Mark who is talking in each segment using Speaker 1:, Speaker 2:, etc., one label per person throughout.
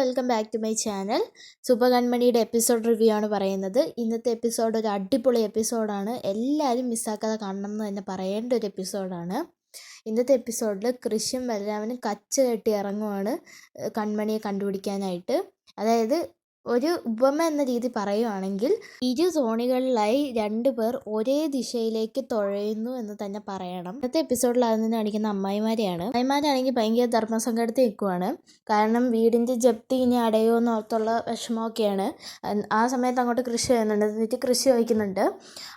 Speaker 1: Welcome back to my channel. സുബകൺമണിയുടെ episode review ആണ് പറയുന്നത്. ഇന്നത്തെ എപ്പിസോഡ് ഒരു അടിപൊളി എപ്പിസോഡാണ്. എല്ലാവരും മിസ്സാക്കാതെ കാണണം എന്ന് തന്നെ പറയേണ്ട ഒരു എപ്പിസോഡാണ്. ഇന്നത്തെ എപ്പിസോഡിൽ കൃഷ്യും ബലരാമനും കച്ച കെട്ടി ഇറങ്ങുവാണ് കൺമണിയെ കണ്ടുപിടിക്കാനായിട്ട്. അതായത് ഒരു ഉപമ എന്ന രീതി പറയുവാണെങ്കിൽ ഇരു തോണികളിലായി രണ്ടുപേർ ഒരേ ദിശയിലേക്ക് തുഴയുന്നു എന്ന് തന്നെ പറയണം. ഇന്നത്തെ എപ്പിസോഡിൽ അതിന് കാണിക്കുന്ന അമ്മായിമാരെയാണ്. അമ്മായിമാരാണെങ്കിൽ ഭയങ്കര ധർമ്മസങ്കടത്തിൽ നിൽക്കുവാണ്. കാരണം വീടിൻ്റെ ജപ്തി ഇനി അടയോ എന്നോർത്തുള്ള വിഷമമൊക്കെയാണ്. ആ സമയത്ത് അങ്ങോട്ട് കൃഷി ചെയ്യുന്നുണ്ട്. എന്നിട്ട് കൃഷി ചോദിക്കുന്നുണ്ട്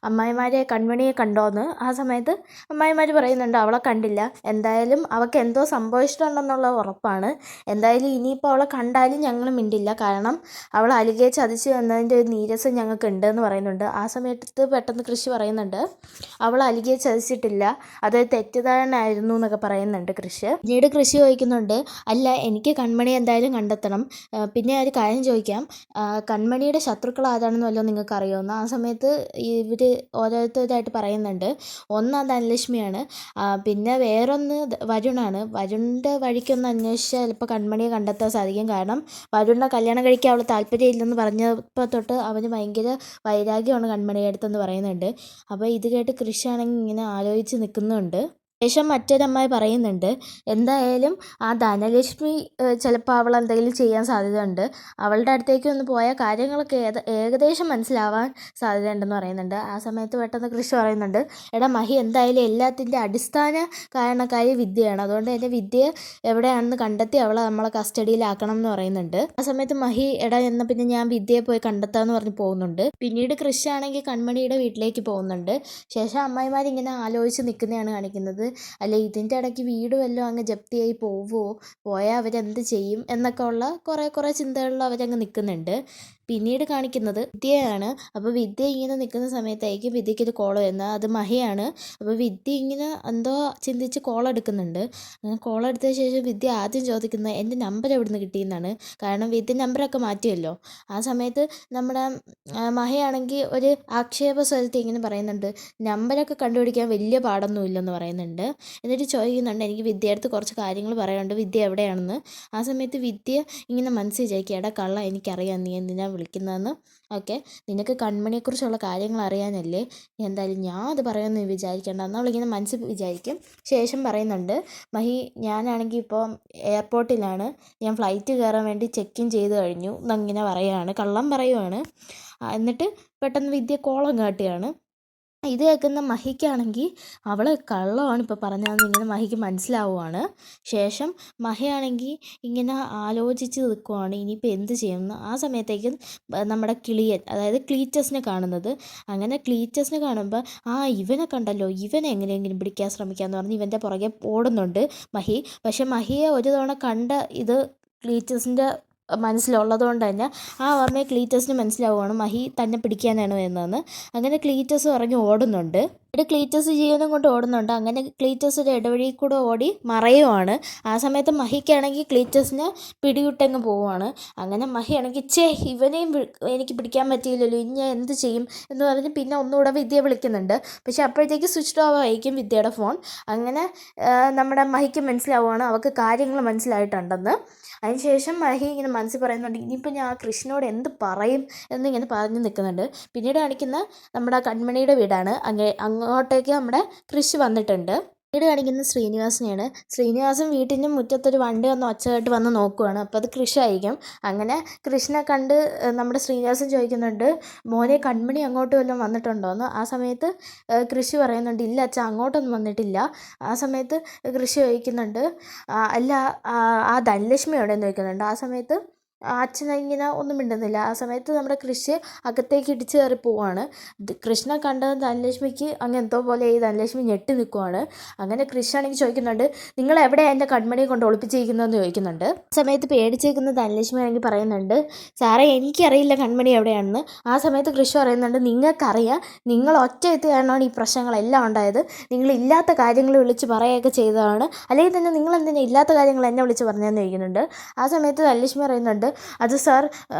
Speaker 1: അമ്മായിമാരെ കൺമണിയെ കണ്ടോന്ന്. ആ സമയത്ത് അമ്മായിമാർ പറയുന്നുണ്ട് അവളെ കണ്ടില്ല, എന്തായാലും അവൾക്ക് എന്തോ സംഭവിച്ചിട്ടുണ്ടെന്നുള്ള ഉറപ്പാണ്. എന്തായാലും ഇനിയിപ്പോൾ അവളെ കണ്ടാലും ഞങ്ങൾ മിണ്ടില്ല, കാരണം അവൾ അലികയെ ചതിച്ചു എന്നതിൻ്റെ ഒരു നീരസം ഞങ്ങൾക്ക് ഉണ്ടെന്ന് പറയുന്നുണ്ട്. ആ സമയത്ത് പെട്ടെന്ന് കൃഷി പറയുന്നുണ്ട് അവൾ അലികയെ ചതിച്ചിട്ടില്ല, അത് തെറ്റിദ്ധാരണ ആയിരുന്നു എന്നൊക്കെ പറയുന്നുണ്ട് കൃഷി. പിന്നീട് കൃഷി ചോദിക്കുന്നുണ്ട് അല്ല എനിക്ക് കൺമണി എന്തായാലും കണ്ടെത്തണം, പിന്നെ ഒരു കാര്യം ചോദിക്കാം, കൺമണിയുടെ ശത്രുക്കൾ ആരാണെന്ന് വല്ലതും നിങ്ങൾക്ക് അറിയുമെന്ന്. ആ സമയത്ത് ഇവർ ഓരോരുത്തരായിട്ട് പറയുന്നുണ്ട്. ഒന്ന് ധനലക്ഷ്മിയാണ്, പിന്നെ വേറൊന്ന് വരുണാണ്. വരുണിൻ്റെ വഴിക്കൊന്ന് അന്വേഷിച്ചാൽ ചിലപ്പോൾ കൺമണിയെ കണ്ടെത്താൻ സാധിക്കും. കാരണം വരുണിനെ കല്യാണം കഴിക്കാൻ അവൾ താല്പര്യമില്ലെന്ന് പറഞ്ഞപ്പോൾ തൊട്ട് അവന് ഭയങ്കര വൈരാഗ്യമാണ് കൺമണിയുടെ അടുത്തെന്ന് പറയുന്നുണ്ട്. അപ്പോൾ ഇത് കേട്ട് കൃഷിയാണെങ്കിൽ ഇങ്ങനെ ആലോചിച്ച് നിൽക്കുന്നുണ്ട്. ശേഷം മറ്റൊരമ്മായി പറയുന്നുണ്ട് എന്തായാലും ആ ധനലക്ഷ്മി ചിലപ്പോൾ അവൾ എന്തെങ്കിലും ചെയ്യാൻ സാധ്യതയുണ്ട്, അവളുടെ അടുത്തേക്ക് ഒന്ന് പോയാൽ കാര്യങ്ങളൊക്കെ ഏകദേശം മനസ്സിലാവാൻ സാധ്യതയുണ്ടെന്ന് പറയുന്നുണ്ട്. ആ സമയത്ത് പെട്ടെന്ന് കൃഷി പറയുന്നുണ്ട് എടാ മഹി, എന്തായാലും എല്ലാത്തിൻ്റെ അടിസ്ഥാന കാരണക്കാരി വിദ്യയാണ്, അതുകൊണ്ട് തന്നെ വിദ്യ എവിടെയാണെന്ന് കണ്ടെത്തി അവളെ നമ്മളെ കസ്റ്റഡിയിലാക്കണം എന്ന് പറയുന്നുണ്ട്. ആ സമയത്ത് മഹി എടാ എന്നാൽ പിന്നെ ഞാൻ വിദ്യയെ പോയി കണ്ടെത്താമെന്ന് പറഞ്ഞ് പോകുന്നുണ്ട്. പിന്നീട് കൃഷി ആണെങ്കിൽ കൺമണിയുടെ വീട്ടിലേക്ക് പോകുന്നുണ്ട്. ശേഷം അമ്മായിമാരിങ്ങനെ ആലോചിച്ച് നിൽക്കുന്നതാണ് കാണിക്കുന്നത്. അല്ല ഇതിൻ്റെ ഇടയ്ക്ക് വീട് വല്ലതും അങ്ങ് ജപ്തിയായി പോയാൽ അവരെന്ത് ചെയ്യും എന്നൊക്കെ ഉള്ള കുറേ ചിന്തകളിൽ അവരങ്ങ് നിൽക്കുന്നുണ്ട്. പിന്നീട് കാണിക്കുന്നത് വിദ്യയാണ്. അപ്പോൾ വിദ്യ ഇങ്ങനെ നിൽക്കുന്ന സമയത്തായിരിക്കും വിദ്യയ്ക്ക് ഒരു കോൾ വരുന്നത്. അത് മഹിയാണ്. അപ്പോൾ വിദ്യ ഇങ്ങനെ എന്തോ ചിന്തിച്ച് കോൾ എടുക്കുന്നുണ്ട്. അങ്ങനെ കോൾ എടുത്ത ശേഷം വിദ്യ ആദ്യം ചോദിക്കുന്നത് എൻ്റെ നമ്പർ എവിടെ നിന്ന് കിട്ടിയെന്നാണ്. കാരണം വിദ്യ നമ്പറൊക്കെ മാറ്റിയല്ലോ. ആ സമയത്ത് നമ്മുടെ മഹിയാണെങ്കിൽ ഒരു ആക്ഷേപ സ്വരത്തിൽ ഇങ്ങനെ പറയുന്നുണ്ട് നമ്പരൊക്കെ കണ്ടുപിടിക്കാൻ വലിയ പാടൊന്നും ഇല്ലെന്ന് പറയുന്നുണ്ട്. എന്നിട്ട് ചോദിക്കുന്നുണ്ട് എനിക്ക് വിദ്യയുടെ കുറച്ച് കാര്യങ്ങൾ പറയാനുണ്ട്, വിദ്യ എവിടെയാണെന്ന്. ആ സമയത്ത് വിദ്യ ഇങ്ങനെ മനസ്സിൽ വിചാരിക്കുക എടാ കള്ള, എനിക്കറിയാം നീ എന്തിനാ വിളിക്കുന്നതെന്ന്. ഓക്കെ, നിനക്ക് കൺമണിയെക്കുറിച്ചുള്ള കാര്യങ്ങൾ അറിയാനല്ലേ, എന്തായാലും ഞാൻ അത് പറയുമെന്ന് വിചാരിക്കേണ്ട എന്നവളിങ്ങനെ മനസ്സിൽ വിചാരിക്കും. ശേഷം പറയുന്നുണ്ട് മഹി ഞാനാണെങ്കിൽ ഇപ്പോൾ എയർപോർട്ടിലാണ്, ഞാൻ ഫ്ലൈറ്റ് കയറാൻ വേണ്ടി ചെക്ക് ഇൻ ചെയ്ത് കഴിഞ്ഞു എന്നങ്ങനെ പറയുകയാണ്, കള്ളം പറയുവാണ്. എന്നിട്ട് പെട്ടെന്ന് വിദ്യ കോളം കാട്ടുകയാണ്. ഇത് കേൾക്കുന്ന മഹിക്കാണെങ്കിൽ അവൾ കള്ളമാണ് ഇപ്പോൾ പറഞ്ഞതെന്ന് ഇങ്ങനെ മഹിക്ക് മനസ്സിലാവുകയാണ്. ശേഷം മഹിയാണെങ്കിൽ ഇങ്ങനെ ആലോചിച്ച് നിൽക്കുവാണ് ഇനിയിപ്പോൾ എന്ത് ചെയ്യുമെന്ന്. ആ സമയത്തേക്കും നമ്മുടെ കിളിയൻ, അതായത് ക്ലീറ്റസിനെ കാണുന്നത്. അങ്ങനെ ക്ലീറ്റസിനെ കാണുമ്പോൾ ഇവനെ കണ്ടല്ലോ, ഇവനെ എങ്ങനെയെങ്കിലും പിടിക്കാൻ ശ്രമിക്കാമെന്ന് പറഞ്ഞ് ഇവൻ്റെ പുറകെ ഓടുന്നുണ്ട് മഹി. പക്ഷെ മഹിയെ ഒരു തവണ കണ്ട ഇത് ക്ലീറ്റസിൻ്റെ മനസ്സിലുള്ളത് കൊണ്ട് തന്നെ ആ ഓർമ്മയെ ക്ലീറ്റസിന് മനസ്സിലാവുകയാണ് മഹി തന്നെ പിടിക്കാനാണ് വരുന്നതെന്ന്. അങ്ങനെ ക്ലീറ്റസ് ഇറങ്ങി ഓടുന്നുണ്ട്. ക്ലീറ്റസ് ജീവനും കൊണ്ട് ഓടുന്നുണ്ട്. അങ്ങനെ ക്ലീറ്റസ് ഒരു ഇടവഴിയിൽ കൂടെ ഓടി മറയുവാണ്. ആ സമയത്ത് മഹിക്കാണെങ്കിൽ ക്ലീറ്റസിനെ പിടിവിട്ടങ്ങ് പോവുകയാണ്. അങ്ങനെ മഹിയാണെങ്കിൽ ഇവനെയും എനിക്ക് പിടിക്കാൻ പറ്റിയില്ലല്ലോ, ഇനി ഞാൻ എന്ത് ചെയ്യും എന്ന് പറഞ്ഞ് പിന്നെ ഒന്നുകൂടെ വിദ്യയെ വിളിക്കുന്നുണ്ട്. പക്ഷെ അപ്പോഴത്തേക്ക് സ്വിച്ച് ഓഫ് ആയിരിക്കും വിദ്യയുടെ ഫോൺ. അങ്ങനെ നമ്മുടെ മഹിക്ക് മനസ്സിലാവുകയാണ് അവൾക്ക് കാര്യങ്ങൾ മനസ്സിലായിട്ടുണ്ടെന്ന്. അതിനുശേഷം മഹി ഇങ്ങനെ മനസ്സിൽ പറയുന്നുണ്ട് ഇനിയിപ്പോൾ ഞാൻ കൃഷ്ണനോട് എന്ത് പറയും എന്നിങ്ങനെ പറഞ്ഞു നിൽക്കുന്നുണ്ട്. പിന്നീട് കാണിക്കുന്ന നമ്മുടെ കൺമണിയുടെ വീടാണ്. അങ്ങോട്ടേക്ക് നമ്മുടെ കൃഷി വന്നിട്ടുണ്ട്. പിന്നീട് കാണിക്കുന്നത് ശ്രീനിവാസനെയാണ്. ശ്രീനിവാസൻ വീട്ടിൻ്റെ മുറ്റത്തൊരു വണ്ടി വന്ന് ഒച്ച കേട്ട് വന്ന് നോക്കുവാണ്. അപ്പോൾ അത് കൃഷി ആയിരിക്കും. അങ്ങനെ കൃഷ്ണനെ കണ്ട് നമ്മുടെ ശ്രീനിവാസൻ ചോദിക്കുന്നുണ്ട് മോനെ കൺമണി അങ്ങോട്ട് വല്ലതും വന്നിട്ടുണ്ടോയെന്ന്. ആ സമയത്ത് കൃഷി പറയുന്നുണ്ട് ഇല്ല അച്ഛാ അങ്ങോട്ടൊന്നും വന്നിട്ടില്ല. ആ സമയത്ത് കൃഷി ചോദിക്കുന്നുണ്ട് അല്ല ആ ധനലക്ഷ്മി എവിടെയെന്ന് ചോദിക്കുന്നുണ്ട്. ആ സമയത്ത് അച്ഛൻ ഇങ്ങനെ ഒന്നും മിണ്ടുന്നില്ല. ആ സമയത്ത് നമ്മുടെ കൃഷി അകത്തേക്ക് ഇടിച്ച് കയറി പോവുകയാണ്. കൃഷ്ണ കണ്ട ധനലക്ഷ്മിക്ക് അങ്ങ് എന്തോ പോലെ ഈ ധനലക്ഷ്മി ഞെട്ടി നിൽക്കുവാണ്. അങ്ങനെ കൃഷ്ണാണെങ്കിൽ ചോദിക്കുന്നുണ്ട് നിങ്ങൾ എവിടെയാണ് എൻ്റെ കൺമണിയെ കൊണ്ട് ഒളിപ്പിച്ചിരിക്കുന്നതെന്ന് ചോദിക്കുന്നുണ്ട്. ആ സമയത്ത് പേടിച്ചേക്കുന്ന ധനലക്ഷ്മി ആണെങ്കിൽ പറയുന്നുണ്ട് സാറേ എനിക്കറിയില്ല കൺമണി എവിടെയാണെന്ന്. ആ സമയത്ത് കൃഷി പറയുന്നുണ്ട് നിങ്ങൾക്കറിയാം, നിങ്ങൾ ഒറ്റ എത്തിയാണോ ഈ പ്രശ്നങ്ങളെല്ലാം ഉണ്ടായത്, നിങ്ങൾ ഇല്ലാത്ത കാര്യങ്ങൾ വിളിച്ച് പറയുകയൊക്കെ ചെയ്തതാണ്, അല്ലെങ്കിൽ തന്നെ നിങ്ങൾ എന്തിനാ ഇല്ലാത്ത കാര്യങ്ങൾ എന്നെ വിളിച്ച് പറഞ്ഞതെന്ന് ചോദിക്കുന്നുണ്ട്. ആ സമയത്ത് ധനലക്ഷ്മി പറയുന്നുണ്ട് അത് സാർ,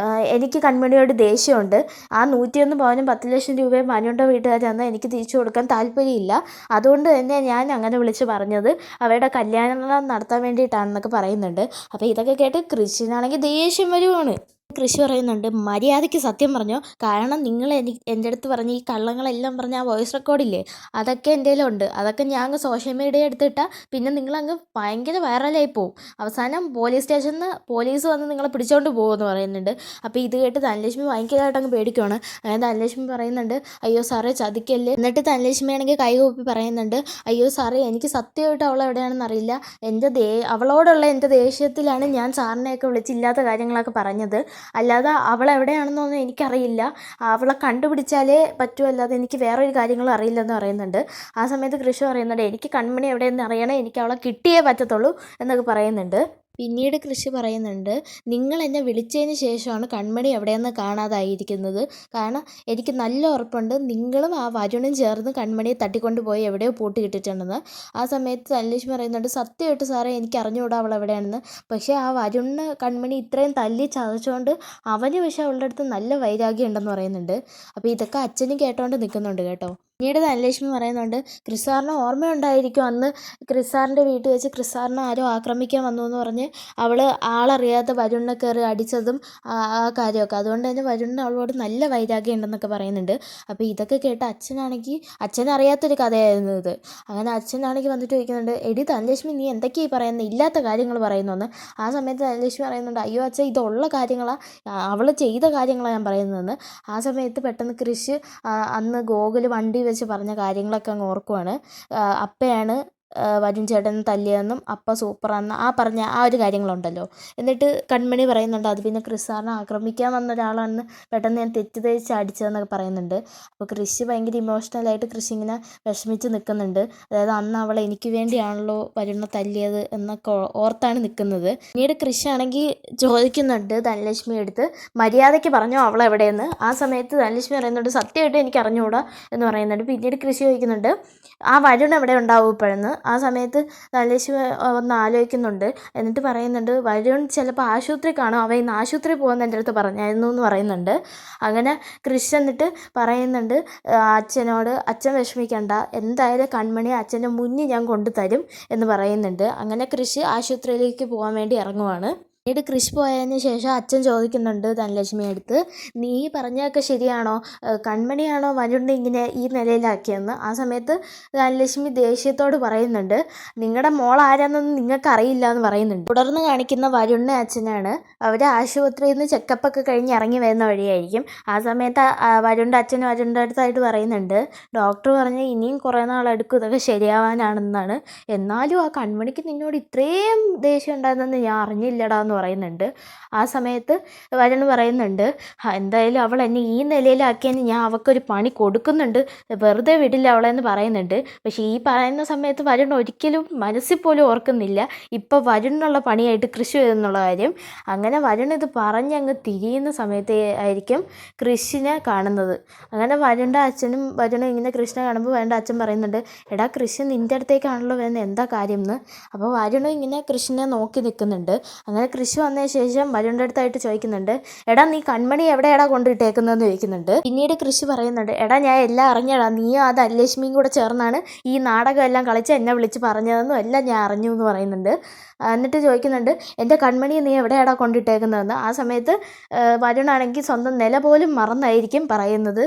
Speaker 1: എനിക്ക് കൺമണിയോട് ദേഷ്യമുണ്ട്. ആ 101 പവനും 10 ലക്ഷം രൂപയും മനുവിൻ്റെ വീട്ടുകാർ തന്നാൽ എനിക്ക് തിരിച്ചു കൊടുക്കാൻ താല്പര്യമില്ല. അതുകൊണ്ട് തന്നെ ഞാൻ അങ്ങനെ വിളിച്ച് പറഞ്ഞത് അവരുടെ കല്യാണം നടത്താൻ വേണ്ടിയിട്ടാണെന്നൊക്കെ പറയുന്നുണ്ട്. അപ്പോൾ ഇതൊക്കെ കേട്ട് കൃഷിനാണെങ്കിൽ ദേഷ്യം വരുവാണ്. കൃഷി പറയുന്നുണ്ട്, മര്യാദയ്ക്ക് സത്യം പറഞ്ഞോ, കാരണം നിങ്ങൾ എൻ്റെ അടുത്ത് പറഞ്ഞ ഈ കള്ളങ്ങളെല്ലാം പറഞ്ഞ ആ വോയിസ് റെക്കോർഡില്ലേ, അതൊക്കെ എൻ്റെ കയ്യിലുണ്ട്. അതൊക്കെ ഞാൻ അങ്ങ് സോഷ്യൽ മീഡിയ എടുത്തിട്ടാൽ പിന്നെ നിങ്ങളങ്ങ് ഭയങ്കര വൈറലായി പോവും. അവസാനം പോലീസ് സ്റ്റേഷനിൽ നിന്ന് പോലീസ് വന്ന് നിങ്ങളെ പിടിച്ചോണ്ട് പോകുമെന്ന് പറയുന്നുണ്ട്. അപ്പോൾ ഇത് കേട്ട് ധനലക്ഷ്മി ഭയങ്കരമായിട്ട് അങ്ങ് പേടിക്കുവാണ്. അങ്ങനെ ധനലക്ഷ്മി പറയുന്നുണ്ട്, അയ്യോ സാറേ ചതിക്കല്ലേ. എന്നിട്ട് ധനലക്ഷ്മി ആണെങ്കിൽ കൈകൂപ്പി പറയുന്നുണ്ട്, അയ്യോ സാറേ എനിക്ക് സത്യമായിട്ട് അവൾ എവിടെയാണെന്ന് അറിയില്ല. അവളോടുള്ള എൻ്റെ ദേഷ്യത്തിലാണ് ഞാൻ സാറിനെയൊക്കെ വിളിച്ചില്ലാത്ത കാര്യങ്ങളൊക്കെ പറഞ്ഞത്. അല്ലാതെ അവളെവിടെയാണെന്നൊന്നും എനിക്കറിയില്ല. അവളെ കണ്ടുപിടിച്ചാലേ പറ്റുമല്ലാതെ എനിക്ക് വേറൊരു കാര്യങ്ങളും അറിയില്ലെന്ന് പറയുന്നുണ്ട്. ആ സമയത്ത് കൃഷി പറയുന്നുണ്ട്, എനിക്ക് കൺമണി എവിടെയെന്ന് അറിയണം, എനിക്ക് അവളെ കിട്ടിയേ പറ്റത്തുള്ളൂ എന്നൊക്കെ പറയുന്നുണ്ട്. പിന്നീട് കൃഷി പറയുന്നുണ്ട്, നിങ്ങൾ എന്നെ വിളിച്ചതിന് ശേഷമാണ് കൺമണി എവിടെയെന്ന് കാണാതായിരിക്കുന്നത്. കാരണം എനിക്ക് നല്ല ഉറപ്പുണ്ട് നിങ്ങളും ആ വരുണും ചേർന്ന് കൺമണിയെ തട്ടിക്കൊണ്ട് പോയി എവിടെയോ പൂട്ടിയിട്ടിട്ടുണ്ടെന്ന്. ആ സമയത്ത് ധനലക്ഷ്മി പറയുന്നുണ്ട്, സത്യമായിട്ട് സാറേ എനിക്ക് അറിഞ്ഞുകൂടാ അവൾ എവിടെയാണെന്ന്. പക്ഷേ ആ വരുണിന് കൺമണി ഇത്രയും തല്ലി ചതച്ചുകൊണ്ട് അവന് പക്ഷേ അവളുടെ അടുത്ത് നല്ല വൈരാഗ്യം ഉണ്ടെന്ന് പറയുന്നുണ്ട്. അപ്പോൾ ഇതൊക്കെ അച്ഛനും കേട്ടോണ്ട് നിൽക്കുന്നുണ്ട് കേട്ടോ. പിന്നീട് ധനലക്ഷ്മി പറയുന്നുണ്ട്, ക്രിസാറിന് ഓർമ്മയുണ്ടായിരിക്കും അന്ന് ക്രിസാറിൻ്റെ വീട്ടിൽ വെച്ച് ക്രിസാറിനെ ആരോ ആക്രമിക്കാൻ വന്നു എന്ന് പറഞ്ഞ് അവൾ ആളറിയാതെ വരുണിനെ കയറി അടിച്ചതും ആ കാര്യമൊക്കെ. അതുകൊണ്ട് തന്നെ വരുണിന് അവളോട് നല്ല വൈരാഗ്യം ഉണ്ടെന്നൊക്കെ പറയുന്നുണ്ട്. അപ്പോൾ ഇതൊക്കെ കേട്ട് അച്ഛനറിയാത്തൊരു കഥയായിരുന്നു ഇത്. അങ്ങനെ അച്ഛനാണെങ്കിൽ വന്നിട്ട് ചോദിക്കുന്നുണ്ട്, എടി ധനലക്ഷ്മി നീ എന്തൊക്കെയായി പറയുന്നത്, ഇല്ലാത്ത കാര്യങ്ങൾ പറയുന്നുവെന്ന്. ആ സമയത്ത് ധനലക്ഷ്മി പറയുന്നുണ്ട്, അയ്യോ അച്ഛൻ ഇതുള്ള കാര്യങ്ങളാണ്, അവൾ ചെയ്ത കാര്യങ്ങളാണ് ഞാൻ പറയുന്നതെന്ന്. ആ സമയത്ത് പെട്ടെന്ന് കൃഷി അന്ന് ഗോകുൽ വണ്ടി വെച്ച് പറഞ്ഞ കാര്യങ്ങളൊക്കെ അങ്ങ് ഓർക്കുവാണ്. അപ്പയാണ് വരുൺ ചേട്ടൻ തല്ലിയതെന്നും അപ്പ സൂപ്പറാണെന്ന് പറഞ്ഞ ആ ഒരു കാര്യങ്ങളുണ്ടല്ലോ. എന്നിട്ട് കൺമണി പറയുന്നുണ്ട്, അത് പിന്നെ ക്രിസാറിനെ ആക്രമിക്കാൻ വന്ന ഒരാളാണെന്ന് പെട്ടെന്ന് ഞാൻ തെറ്റിദ്ധരിച്ച് അടിച്ചതെന്നൊക്കെ പറയുന്നുണ്ട്. അപ്പോൾ കൃഷി ഭയങ്കര ഇമോഷണലായിട്ട് കൃഷി ഇങ്ങനെ വിഷമിച്ച് നിൽക്കുന്നുണ്ട്. അതായത് അന്ന് അവൾ എനിക്ക് വേണ്ടിയാണല്ലോ വരുണിനെ തല്ലിയത് എന്നൊക്കെ ഓർത്താണ് നിൽക്കുന്നത്. പിന്നീട് കൃഷി ആണെങ്കിൽ ചോദിക്കുന്നുണ്ട് ധനലക്ഷ്മി എടുത്ത്, മര്യാദയ്ക്ക് പറഞ്ഞോ അവൾ എവിടെയെന്ന്. ആ സമയത്ത് ധനലക്ഷ്മി പറയുന്നുണ്ട്, സത്യമായിട്ട് എനിക്ക് അറിഞ്ഞുകൂടാ എന്ന് പറയുന്നുണ്ട്. പിന്നീട് കൃഷി ചോദിക്കുന്നുണ്ട്, ആ വരുൺ എവിടെ ഉണ്ടാവും ഇപ്പോഴെന്ന്. ആ സമയത്ത് ധനലക്ഷ്മി ഒന്ന് ആലോചിക്കുന്നുണ്ട്. എന്നിട്ട് പറയുന്നുണ്ട്, വരുൺ ചിലപ്പോൾ ആശുപത്രി കാണും, അവൻ ഇന്ന് ആശുപത്രി പോകുന്ന എൻ്റെ അടുത്ത് പറഞ്ഞായിരുന്നു എന്ന് പറയുന്നുണ്ട്. അങ്ങനെ കൃഷി എന്നിട്ട് പറയുന്നുണ്ട് അച്ഛനോട്, അച്ഛൻ വിഷമിക്കണ്ട, എന്തായാലും കൺമണിയെ അച്ഛൻ്റെ മുന്നിൽ ഞാൻ കൊണ്ടുതരും എന്ന് പറയുന്നുണ്ട്. അങ്ങനെ കൃഷി ആശുപത്രിയിലേക്ക് പോകാൻ വേണ്ടി ഇറങ്ങുവാണ്. പിന്നീട് കൃഷി പോയതിന് ശേഷം അച്ഛൻ ചോദിക്കുന്നുണ്ട് ധനലക്ഷ്മിയെ അടുത്ത്, നീ പറഞ്ഞതൊക്കെ ശരിയാണോ, കൺമണിയാണോ വരുണിനെ ഇങ്ങനെ ഈ നിലയിലാക്കിയെന്ന്. ആ സമയത്ത് ധനലക്ഷ്മി ദേഷ്യത്തോട് പറയുന്നുണ്ട്, നിങ്ങളുടെ മോൾ ആരാന്നൊന്നും നിങ്ങൾക്ക് അറിയില്ല എന്ന് പറയുന്നുണ്ട്. തുടർന്ന് കാണിക്കുന്ന വരുണിനെ അച്ഛനാണ്. അവർ ആശുപത്രിയിൽ നിന്ന് ചെക്കപ്പൊക്കെ കഴിഞ്ഞ് ഇറങ്ങി വരുന്ന വഴിയായിരിക്കും. ആ സമയത്ത് വരുണിൻ്റെ അച്ഛൻ വരുണിൻ്റെ അടുത്തായിട്ട് പറയുന്നുണ്ട്, ഡോക്ടർ പറഞ്ഞ് ഇനിയും കുറേ നാളെടുക്കും ഇതൊക്കെ ശരിയാവാനാണെന്നാണ്. എന്നാലും ആ കൺമണിക്ക് നിന്നോട് ഇത്രയും ദേഷ്യം ഉണ്ടായിരുന്നെന്ന് ഞാൻ അറിഞ്ഞില്ലടാ എന്ന് പറയുന്നുണ്ട്. ആ സമയത്ത് വരുൺ പറയുന്നുണ്ട്, എന്തായാലും അവൾ എന്നെ ഈ നിലയിലാക്കിയതിന് ഞാൻ അവൾക്കൊരു പണി കൊടുക്കുന്നുണ്ട്, വെറുതെ വിടില്ല അവളെന്ന് പറയുന്നുണ്ട്. പക്ഷേ ഈ പറയുന്ന സമയത്ത് വരുൺ ഒരിക്കലും മനസ്സിൽ പോലും ഓർക്കുന്നില്ല ഇപ്പോൾ വരുണിനുള്ള പണിയായിട്ട് കൃഷി എന്നുള്ള കാര്യം. അങ്ങനെ വരുൺ ഇത് പറഞ്ഞങ്ങ് തിരിയുന്ന സമയത്ത് ആയിരിക്കും കൃഷിനെ കാണുന്നത്. അങ്ങനെ വരുണിൻ്റെ അച്ഛനും വരുണും ഇങ്ങനെ കൃഷിനെ കാണുമ്പോൾ വരുണിൻ്റെ അച്ഛൻ പറയുന്നുണ്ട്, എടാ കൃഷി നിൻ്റെ അടുത്തേക്കാണല്ലോ വരുന്നത്, എന്താ കാര്യം എന്ന്. അപ്പോൾ വരുണും ഇങ്ങനെ കൃഷിനെ നോക്കി നിൽക്കുന്നുണ്ട്. അങ്ങനെ കൃഷി വന്നതിന് ശേഷം വരുണിൻ്റെ അടുത്തായിട്ട് ചോദിക്കുന്നുണ്ട്, എടാ നീ കൺമണി എവിടെയാടാ കൊണ്ടിട്ടേക്കുന്നതെന്ന് ചോദിക്കുന്നുണ്ട്. പിന്നീട് കൃഷി പറയുന്നുണ്ട്, എടാ ഞാൻ എല്ലാം അറിഞ്ഞടാ, നീയും ആ ധനലക്ഷ്മിയും കൂടെ ചേർന്നാണ് ഈ നാടകം എല്ലാം കളിച്ച് എന്നെ വിളിച്ച് പറഞ്ഞതെന്നും എല്ലാം ഞാൻ അറിഞ്ഞു എന്ന് പറയുന്നുണ്ട്. എന്നിട്ട് ചോദിക്കുന്നുണ്ട്, എൻ്റെ കൺമണിയെ നീ എവിടെയാടാ കൊണ്ടിട്ടേക്കുന്നതെന്ന്. ആ സമയത്ത് വരുണാണെങ്കിൽ സ്വന്തം നില പോലും മറന്നായിരിക്കും പറയുന്നത്,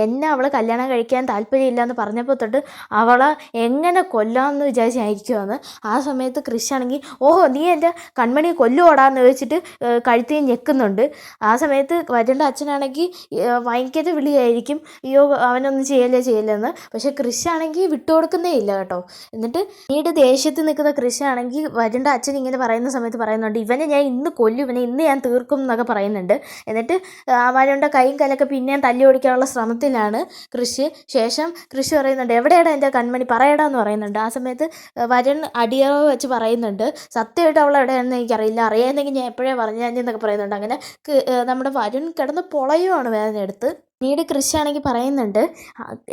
Speaker 1: എന്നെ അവൾ കല്യാണം കഴിക്കാൻ താല്പര്യമില്ല എന്ന് പറഞ്ഞപ്പോൾ തൊട്ട് അവളെ എങ്ങനെ കൊല്ലാമെന്ന് വിചാരിച്ചായിരിക്കുമെന്ന്. ആ സമയത്ത് കൃഷിയാണെങ്കിൽ, ഓഹോ നീ എൻ്റെ കൺമണിയെ കൊല്ലുവോടാന്ന് ചോദിച്ചിട്ട് കഴുത്തിൽ ഞെക്കുന്നുണ്ട്. ആ സമയത്ത് വരുണിൻ്റെ അച്ഛനാണെങ്കിൽ ഭയങ്കര വിളിയായിരിക്കും, അയ്യോ അവനൊന്നും ചെയ്യല്ലേ. പക്ഷേ കൃഷിയാണെങ്കിൽ വിട്ടുകൊടുക്കുന്നേ ഇല്ല കേട്ടോ. എന്നിട്ട് പിന്നീട് ദേഷ്യത്തിൽ നിൽക്കുന്ന കൃഷിയാണെങ്കിൽ വരുണിൻ്റെ അച്ഛൻ ഇങ്ങനെ പറയുന്ന സമയത്ത് പറയുന്നുണ്ട്, ഇവനെ ഞാൻ ഇന്ന് കൊല്ലും, ഇവനെ ഇന്ന് ഞാൻ തീർക്കും എന്നൊക്കെ പറയുന്നുണ്ട്. എന്നിട്ട് വരുണിൻ്റെ കൈയും കാലൊക്കെ പിന്നെയും തല്ലി ഓടിക്കാനുള്ള ശ്രമത്തിലാണ് കൃഷി. ശേഷം കൃഷി പറയുന്നുണ്ട്, എവിടെയാടാ എൻ്റെ കൺമണി പറയടാ എന്ന് പറയുന്നുണ്ട്. ആ സമയത്ത് വരുൺ അടിയറവ് വെച്ച് പറയുന്നുണ്ട്, സത്യമായിട്ട് അവൾ എവിടെയാണെന്ന് എനിക്കറിയില്ല, അറിയാമെങ്കിൽ ഞാൻ എപ്പോഴേ പറഞ്ഞു എന്നൊക്കെ പറയുന്നുണ്ട്. അങ്ങനെ നമ്മുടെ വരുൺ കിടന്ന് പൊളയുവാണ് വേദന എടുത്ത്. പിന്നീട് കൃഷാണെങ്കിൽ പറയുന്നുണ്ട്,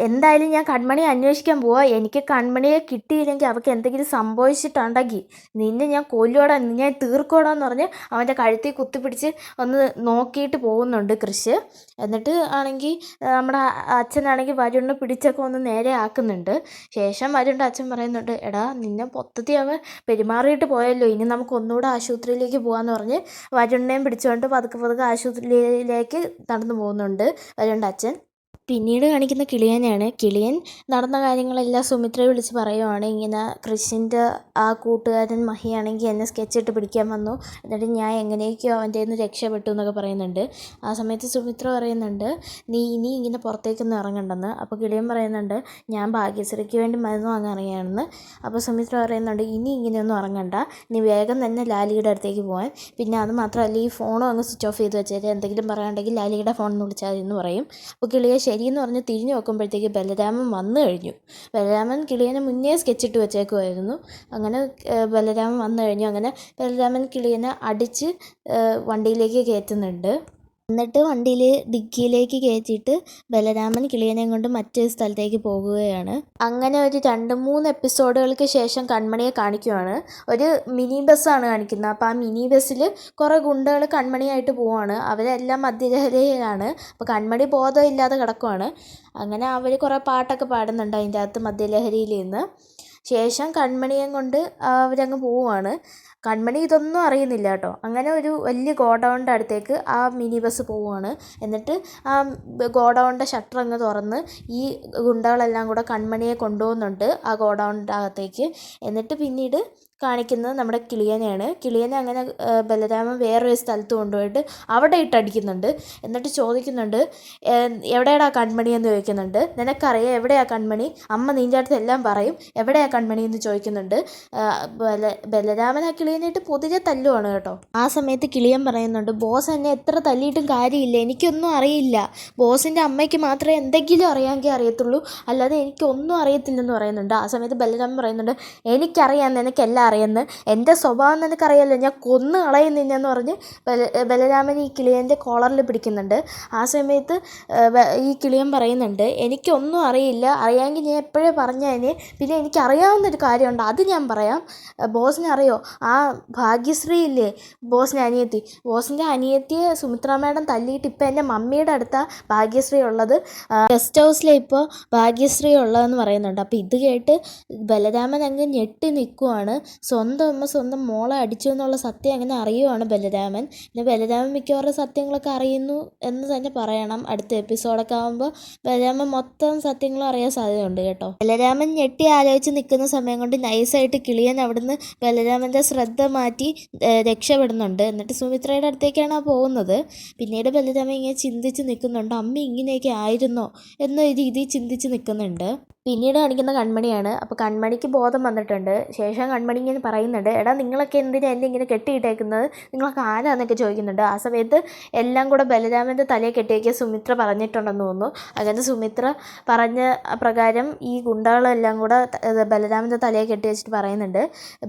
Speaker 1: എന്തായാലും ഞാൻ കൺമണിയെ അന്വേഷിക്കാൻ പോവാ, എനിക്ക് കൺമണിയെ കിട്ടിയില്ലെങ്കിൽ അവൾക്ക് എന്തെങ്കിലും സംഭവിച്ചിട്ടുണ്ടെങ്കിൽ നിന്നെ ഞാൻ കൊല്ലുവാടാ, നിന്നെ തീർക്കോടാന്ന് പറഞ്ഞ് അവൻ്റെ കഴുത്തിൽ കുത്തിപ്പിടിച്ച് ഒന്ന് നോക്കിയിട്ട് പോകുന്നുണ്ട് കൃഷ്. എന്നിട്ട് ആണെങ്കിൽ നമ്മുടെ അച്ഛനാണെങ്കിൽ വരുണിനെ പിടിച്ചൊക്കെ ഒന്ന് നേരെ ആക്കുന്നുണ്ട്. ശേഷം വരുണിൻ്റെ അച്ഛൻ പറയുന്നുണ്ട്, എടാ നിന്നെ മൊത്തത്തിൽ അവൻ പെരുമാറിയിട്ട് പോയല്ലോ, ഇനി നമുക്ക് ഒന്നുകൂടെ ആശുപത്രിയിലേക്ക് പോകാമെന്ന് പറഞ്ഞ് വരുണിനെയും പിടിച്ചുകൊണ്ട് പതുക്കെ പതുക്കെ ആശുപത്രിയിലേക്ക് നടന്നു പോകുന്നുണ്ട് വരുണിൻ്റെ അച്ഛൻ. പിന്നീട് കാണിക്കുന്ന കിളിയനെയാണ്. കിളിയൻ നടന്ന കാര്യങ്ങളെല്ലാം സുമിത്രയെ വിളിച്ച് പറയുവാണ്, ഇങ്ങനെ കൃഷിൻ്റെ ആ കൂട്ടുകാരൻ മഹിയാണെങ്കിൽ എന്നെ സ്കെച്ചിട്ട് പിടിക്കാൻ വന്നു, എന്നിട്ട് ഞാൻ എങ്ങനെയൊക്കെയോ അവൻ്റെ നിന്ന് രക്ഷപ്പെട്ടു എന്നൊക്കെ പറയുന്നുണ്ട്. ആ സമയത്ത് സുമിത്ര പറയുന്നുണ്ട്, നീ ഇനി ഇങ്ങനെ പുറത്തേക്കൊന്നും ഇറങ്ങണ്ടെന്ന്. അപ്പോൾ കിളിയൻ പറയുന്നുണ്ട്, ഞാൻ ഭാഗ്യശ്രീക്ക് വേണ്ടി മരുന്ന് വാങ്ങാൻ ഇറങ്ങിയാണെന്ന്. അപ്പോൾ സുമിത്ര പറയുന്നുണ്ട്, ഇനി ഇങ്ങനെയൊന്നും ഇറങ്ങണ്ട, നീ വേഗം തന്നെ ലാലിയുടെ അടുത്തേക്ക് പോകാൻ, പിന്നെ അത് മാത്രമല്ല ഈ ഫോണും അങ്ങ് സ്വിച്ച് ഓഫ് ചെയ്ത് വെച്ചേര്, എന്തെങ്കിലും പറയാനുണ്ടെങ്കിൽ ലാലിയുടെ ഫോണിൽ വിളിച്ചാൽ മതി എന്ന് പറയും. അപ്പോൾ കിളിയെ ശരിയെന്ന് പറഞ്ഞ് തിരിഞ്ഞു നോക്കുമ്പോഴത്തേക്ക് ബലരാമൻ വന്നു കഴിഞ്ഞു. ബലരാമൻ കിളിയനെ മുന്നേ സ്കെച്ചിട്ട് വെച്ചേക്കുമായിരുന്നു. അങ്ങനെ ബലരാമൻ വന്നു കഴിഞ്ഞു. അങ്ങനെ ബലരാമൻ കിളിയനെ അടിച്ച് വണ്ടിയിലേക്ക് കയറ്റുന്നുണ്ട്. എന്നിട്ട് വണ്ടിയിൽ ഡിക്കിയിലേക്ക് കയറ്റിയിട്ട് ബലരാമൻ കിളിയനെയും കൊണ്ട് മറ്റൊരു സ്ഥലത്തേക്ക് പോകുകയാണ്. അങ്ങനെ ഒരു 2-3 എപ്പിസോഡുകൾക്ക് ശേഷം കൺമണിയെ കാണിക്കുവാണ്. ഒരു മിനി ബസ്സാണ് കാണിക്കുന്നത്. അപ്പോൾ ആ മിനി ബസ്സിൽ കുറേ ഗുണ്ടകൾ കൺമണിയായിട്ട് പോവാണ്. അവരെല്ലാം മദ്യലഹരിയിലാണ്. അപ്പോൾ കൺമണി ബോധമില്ലാതെ കിടക്കുവാണ്. അങ്ങനെ അവർ കുറേ പാട്ടൊക്കെ പാടുന്നുണ്ട് അതിൻ്റെ അകത്ത് മദ്യലഹരിയിൽ നിന്ന്. ശേഷം കൺമണിയെയും കൊണ്ട് അവരങ്ങ് പോവുകയാണ്. കൺമണി ഇതൊന്നും അറിയുന്നില്ല കേട്ടോ. അങ്ങനെ ഒരു വലിയ ഗോഡൗണിൻ്റെ അടുത്തേക്ക് ആ മിനി ബസ് പോവുകയാണ്. എന്നിട്ട് ആ ഗോഡൗണിൻ്റെ ഷട്ടർ അങ്ങ് തുറന്ന് ഈ ഗുണ്ടകളെല്ലാം കൂടെ കൺമണിയെ കൊണ്ടുപോകുന്നുണ്ട് ആ ഗോഡൗണിൻ്റെ അകത്തേക്ക്. എന്നിട്ട് പിന്നീട് കാണിക്കുന്നത് നമ്മുടെ കിളിയനെയാണ്. കിളിയനെ അങ്ങനെ ബലരാമൻ വേറൊരു സ്ഥലത്ത് കൊണ്ടുപോയിട്ട് അവിടെ ഇട്ടടിക്കുന്നുണ്ട്. എന്നിട്ട് ചോദിക്കുന്നുണ്ട്, എവിടെയാടാ കൺമണി എന്ന് ചോദിക്കുന്നുണ്ട്. നിനക്കറിയാം എവിടെയാ കൺമണി, അമ്മ നിൻ്റെ അടുത്ത് എല്ലാം പറയും, എവിടെയാ കൺമണി എന്ന് ചോദിക്കുന്നുണ്ട്. ബലരാമൻ ആ കിളിയനായിട്ട് പൊതിരെ തല്ലുവാണ് കേട്ടോ. ആ സമയത്ത് കിളിയൻ പറയുന്നുണ്ട്, ബോസ് എന്നെ എത്ര തല്ലിയിട്ടും കാര്യമില്ല, എനിക്കൊന്നും അറിയില്ല, ബോസിൻ്റെ അമ്മയ്ക്ക് മാത്രമേ എന്തെങ്കിലും അറിയാമെങ്കിൽ അറിയത്തുള്ളൂ, അല്ലാതെ എനിക്കൊന്നും അറിയത്തില്ലെന്ന് പറയുന്നുണ്ട്. ആ സമയത്ത് ബലരാമൻ പറയുന്നുണ്ട്, എനിക്കറിയാം നിനക്കെല്ലാം അറിയുന്നു, എൻ്റെ സ്വഭാവം നിനക്കറിയാമല്ലോ, ഞാൻ കൊന്നു കളയും നിന്നെന്ന് പറഞ്ഞ് ബലരാമൻ ഈ കിളിയൻ്റെ കോളറിൽ പിടിക്കുന്നുണ്ട്. ആ സമയത്ത് ഈ കിളിയൻ പറയുന്നുണ്ട്, എനിക്കൊന്നും അറിയില്ല, അറിയാമെങ്കിൽ ഞാൻ എപ്പോഴേ പറഞ്ഞതിന്, പിന്നെ എനിക്കറിയാവുന്നൊരു കാര്യമുണ്ട് അത് ഞാൻ പറയാം. ബോസിനെ അറിയോ, ആ ഭാഗ്യശ്രീ ഇല്ലേ ബോസിൻ്റെ അനിയത്തി, ബോസിൻ്റെ അനിയത്തിയെ സുമിത്ര മാഡം തല്ലിയിട്ട് ഇപ്പം എൻ്റെ മമ്മിയുടെ അടുത്താണ് ഭാഗ്യശ്രീ ഉള്ളത്, ഗസ്റ്റ് ഹൗസിലെ ഇപ്പോൾ ഭാഗ്യശ്രീ ഉള്ളതെന്ന് പറയുന്നുണ്ട്. അപ്പോൾ ഇത് കേട്ട് ബലരാമൻ അങ്ങ് ഞെട്ടി നിൽക്കുവാണ്. സ്വന്തം അമ്മ സ്വന്തം മോളെ അടിച്ചു എന്നുള്ള സത്യം അങ്ങനെ അറിയുവാണ് ബലരാമൻ. പിന്നെ ബലരാമൻ മിക്കവാറും സത്യങ്ങളൊക്കെ അറിയുന്നു എന്ന് തന്നെ പറയണം. അടുത്ത എപ്പിസോഡൊക്കെ ആകുമ്പോൾ ബലരാമൻ മൊത്തം സത്യങ്ങളും അറിയാൻ സാധ്യതയുണ്ട് കേട്ടോ. ബലരാമൻ ഞെട്ടി ആലോചിച്ച് നിൽക്കുന്ന സമയം കൊണ്ട് നൈസായിട്ട് കിളിയൻ അവിടുന്ന് ബലരാമൻ്റെ ശ്രദ്ധ മാറ്റി രക്ഷപ്പെടുന്നുണ്ട്. എന്നിട്ട് സുമിത്രയുടെ അടുത്തേക്കാണ് പോകുന്നത്. പിന്നീട് ബലരാമൻ ഇങ്ങനെ ചിന്തിച്ച് നിൽക്കുന്നുണ്ട്, അമ്മ ഇങ്ങനെയൊക്കെ ആയിരുന്നോ എന്ന രീതിയിൽ ചിന്തിച്ച് നിൽക്കുന്നുണ്ട്. പിന്നീട് കാണിക്കുന്ന കൺമണിയാണ്. അപ്പോൾ കൺമണിക്ക് ബോധം വന്നിട്ടുണ്ട്. ശേഷം കൺമണി ഇങ്ങനെ പറയുന്നുണ്ട്, എടാ നിങ്ങളൊക്കെ എന്തിനാ എന്നെ ഇങ്ങനെ കെട്ടിയിട്ടേക്കുന്നത്, നിങ്ങളൊക്കെ ആരാന്നൊക്കെ ചോദിക്കുന്നുണ്ട്. ആ സമയത്ത് എല്ലാം കൂടെ ബലരാമൻ്റെ തലയെ കെട്ടിയേക്ക് സുമിത്ര പറഞ്ഞിട്ടുണ്ടെന്ന് തോന്നുന്നു. അങ്ങനെ സുമിത്ര പറഞ്ഞ പ്രകാരം ഈ ഗുണ്ടകളെല്ലാം കൂടെ ബലരാമൻ്റെ തലയെ കെട്ടി വെച്ചിട്ട് പറയുന്നുണ്ട്,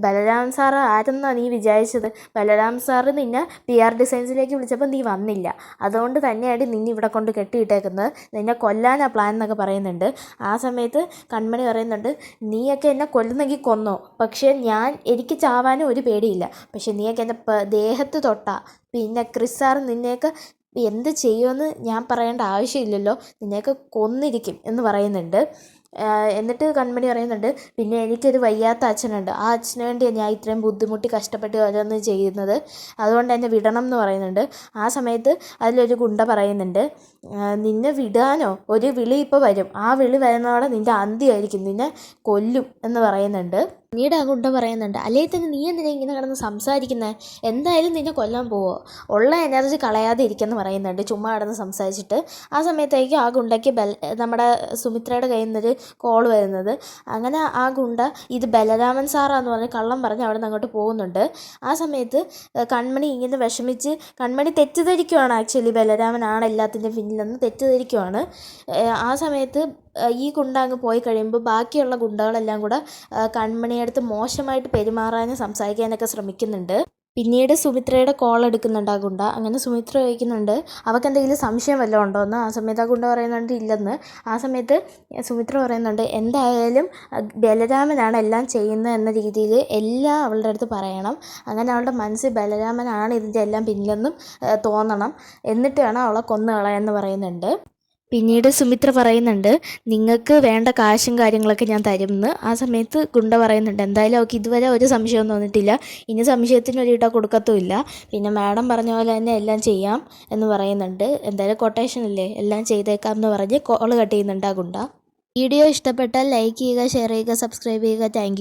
Speaker 1: ബലരാമൻ സാറ് ആരെന്നാണ് നീ വിചാരിച്ചത്, ബലരാമൻ സാറ് നിന്നെ PR ഡിസൈൻസിലേക്ക് വിളിച്ചപ്പോൾ നീ വന്നില്ല, അതുകൊണ്ട് തന്നെയാണ് നിന്നെ ഇവിടെ കൊണ്ട് കെട്ടിയിട്ടേക്കുന്നത്, നിന്നെ കൊല്ലാനാ പ്ലാൻ എന്നൊക്കെ പറയുന്നുണ്ട്. ആ സമയത്ത് കൺമണി പറയുന്നുണ്ട്, നീയൊക്കെ എന്നെ കൊല്ലുന്നെങ്കിൽ കൊന്നോ, പക്ഷേ എനിക്ക് ചാവാനും ഒരു പേടിയില്ല, പക്ഷെ നീയൊക്കെ എൻ്റെ ദേഹത്ത് തൊട്ടാ പിന്നെ ക്രിസ് നിന്നെയൊക്കെ എന്ത് ചെയ്യുമെന്ന് ഞാൻ പറയേണ്ട ആവശ്യമില്ലല്ലോ, നിന്നെയൊക്കെ കൊന്നിരിക്കും എന്ന് പറയുന്നുണ്ട്. എന്നിട്ട് കൺമണി പറയുന്നുണ്ട്, പിന്നെ എനിക്കൊരു വയ്യാത്ത അച്ഛനുണ്ട്, ആ അച്ഛന് വേണ്ടിയാണ് ഞാൻ ഇത്രയും ബുദ്ധിമുട്ടി കഷ്ടപ്പെട്ട് ഓരോന്ന് ചെയ്യുന്നത്, അതുകൊണ്ട് എന്നെ വിടണം എന്ന് പറയുന്നുണ്ട്. ആ സമയത്ത് അതിലൊരു ഗുണ്ട പറയുന്നുണ്ട്, നിന്നെ വിടാനോ, ഒരു വിളി ഇപ്പോൾ വരും, ആ വിളി വരുന്നതോടെ നിൻ്റെ അന്ത്യമായിരിക്കും, നിന്നെ കൊല്ലും എന്ന് പറയുന്നുണ്ട്. പിന്നീട് ആ ഗുണ്ട പറയുന്നുണ്ട്, അല്ലെങ്കിൽ തന്നെ നീ എന്തിനാ ഇങ്ങനെ കിടന്ന് സംസാരിക്കുന്നത്, എന്തായാലും നിന്നെ കൊല്ലാൻ പോവോ, ഉള്ള എനർജി കളയാതെ ഇരിക്കുമെന്ന് പറയുന്നുണ്ട് ചുമ്മാ കിടന്ന് സംസാരിച്ചിട്ട്. ആ സമയത്തേക്കും ആ ഗുണ്ടയ്ക്ക് നമ്മുടെ സുമിത്രയുടെ കയ്യിൽ നിന്നൊരു കോൾ വരുന്നത്. അങ്ങനെ ആ ഗുണ്ട ഇത് ബലരാമൻ സാറാന്ന് പറഞ്ഞ് കള്ളം പറഞ്ഞ് അവിടെ നിന്ന് അങ്ങോട്ട് പോകുന്നുണ്ട്. ആ സമയത്ത് കൺമണി ഇങ്ങനെ വിഷമിച്ച്, കൺമണി തെറ്റിദ്ധരിക്കുവാണ് ആക്ച്വലി ബലരാമനാണ് എല്ലാത്തിൻ്റെ പിന്നിലെന്ന് തെറ്റിദ്ധരിക്കുവാണ്. ആ സമയത്ത് ഈ ഗുണ്ട അങ്ങ് പോയി കഴിയുമ്പോൾ ബാക്കിയുള്ള ഗുണ്ടകളെല്ലാം കൂടെ കൺമണിയടുത്ത് മോശമായിട്ട് പെരുമാറാനും സംസാരിക്കാനൊക്കെ ശ്രമിക്കുന്നുണ്ട്. പിന്നീട് സുമിത്രയുടെ കോൾ എടുക്കുന്നുണ്ട് ആ ഗുണ്ട. അങ്ങനെ സുമിത്ര ചോദിക്കുന്നുണ്ട് അവൾക്ക് എന്തെങ്കിലും സംശയം വല്ലതും ഉണ്ടോയെന്ന്. ആ സമയത്ത് ആ ഗുണ്ട പറയുന്നുണ്ട് ഇല്ലെന്ന്. ആ സമയത്ത് സുമിത്ര പറയുന്നുണ്ട് എന്തായാലും ബലരാമനാണ് എല്ലാം ചെയ്യുന്നത് എന്ന രീതിയിൽ എല്ലാം അവളുടെ അടുത്ത് പറയണം. അങ്ങനെ അവളുടെ മനസ്സിൽ ബലരാമനാണ് ഇതിൻ്റെ എല്ലാം പിന്നിലെന്നും തോന്നണം. എന്നിട്ട് വേണം അവളെ കൊന്നു കളയാമെന്ന് പറയുന്നുണ്ട്. പിന്നീട് സുമിത്ര പറയുന്നുണ്ട് നിങ്ങൾക്ക് വേണ്ട കാശും കാര്യങ്ങളൊക്കെ ഞാൻ തരുമെന്ന്. ആ സമയത്ത് ഗുണ്ട പറയുന്നുണ്ട് എന്തായാലും അവൾക്ക് ഇതുവരെ ഒരു സംശയവും തോന്നിയിട്ടില്ല, ഇനി സംശയത്തിന് ഒരു ഇട കൊടുക്കത്തുമില്ല, പിന്നെ മാഡം പറഞ്ഞ പോലെ തന്നെ എല്ലാം ചെയ്യാം എന്ന് പറയുന്നുണ്ട്. എന്തായാലും കൊട്ടേഷൻ അല്ലേ, എല്ലാം ചെയ്തേക്കാം എന്ന് പറഞ്ഞ് കോള് കട്ട് ചെയ്യുന്നുണ്ട് ആ ഗുണ്ട. വീഡിയോ ഇഷ്ടപ്പെട്ടാൽ ലൈക്ക് ചെയ്യുക, ഷെയർ ചെയ്യുക, സബ്സ്ക്രൈബ് ചെയ്യുക. Thank you.